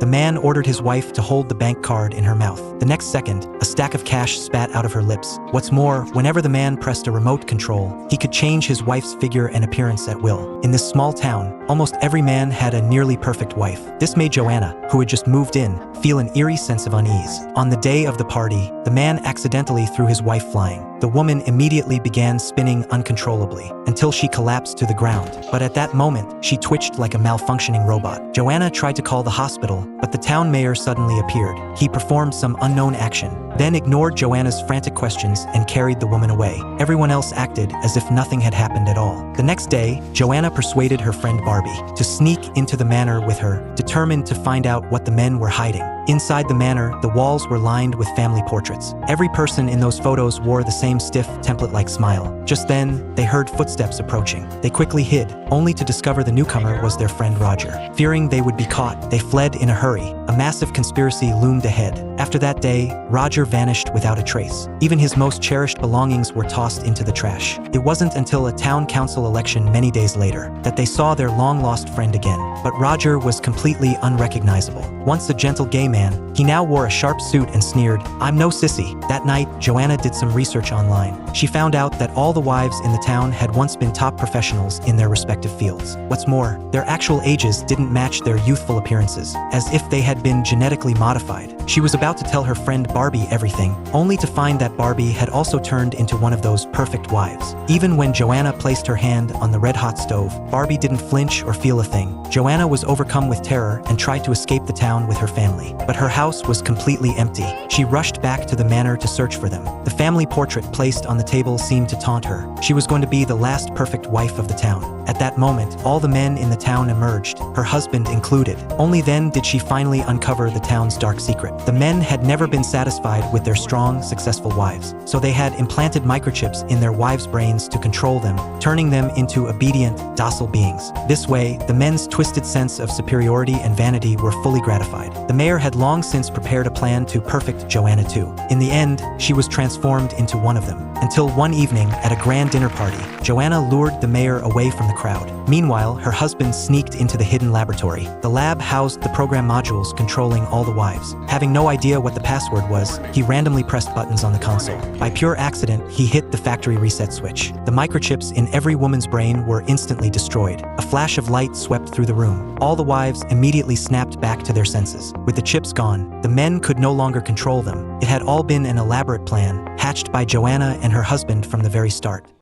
The man ordered his wife to hold the bank card in her mouth. The next second, a stack of cash spat out of her lips. What's more, whenever the man pressed a remote control, he could change his wife's figure and appearance at will. In this small town, almost every man had a nearly perfect wife. This made Joanna, who had just moved in, feel an eerie sense of unease. On the day of the party, the man accidentally threw his wife flying. The woman immediately began spinning uncontrollably until she collapsed to the ground. But at that moment, she twitched like a malfunctioning robot. Joanna tried to call the hospital, but the town mayor suddenly appeared. He performed some unknown action, then ignored Joanna's frantic questions and carried the woman away. Everyone else acted as if nothing had happened at all. The next day, Joanna persuaded her friend Barbie to sneak into the manor with her, determined to find out what the men were hiding. Inside the manor, the walls were lined with family portraits. Every person in those photos wore the same stiff, template-like smile. Just then, they heard footsteps approaching. They quickly hid, only to discover the newcomer was their friend Roger. Fearing they would be caught, they fled in a hurry. A massive conspiracy loomed ahead. After that day, Roger vanished without a trace. Even his most cherished belongings were tossed into the trash. It wasn't until a town council election many days later that they saw their long-lost friend again. But Roger was completely unrecognizable. Once a gentle gay man, he now wore a sharp suit and sneered, "I'm no sissy." That night, Joanna did some research online. She found out that all the wives in the town had once been top professionals in their respective fields. What's more, their actual ages didn't match their youthful appearances, as if they had been genetically modified. She was about to tell her friend Barbie everything, only to find that Barbie had also turned into one of those perfect wives. Even when Joanna placed her hand on the red-hot stove, Barbie didn't flinch or feel a thing. Joanna was overcome with terror and tried to escape the town with her family. But her house was completely empty. She rushed back to the manor to search for them. The family portrait placed on the table seemed to taunt her. She was going to be the last perfect wife of the town. At that moment, all the men in the town emerged, her husband included. Only then did she finally uncover the town's dark secret. The men had never been satisfied with their strong, successful wives, so they had implanted microchips in their wives' brains to control them, turning them into obedient, docile beings. This way, the men's twisted sense of superiority and vanity were fully gratified. The mayor had long since prepared a plan to perfect Joanna too. In the end, she was transformed into one of them. Until one evening, at a grand dinner party, Joanna lured the mayor away from the crowd. Meanwhile, her husband sneaked into the hidden laboratory. The lab housed the program modules controlling all the wives. Having no idea what the password was, he randomly pressed buttons on the console. By pure accident, he hit the factory reset switch. The microchips in every woman's brain were instantly destroyed. A flash of light swept through the room. All the wives immediately snapped back to their senses. With the chips gone, the men could no longer control them. It had all been an elaborate plan, hatched by Joanna and her husband from the very start.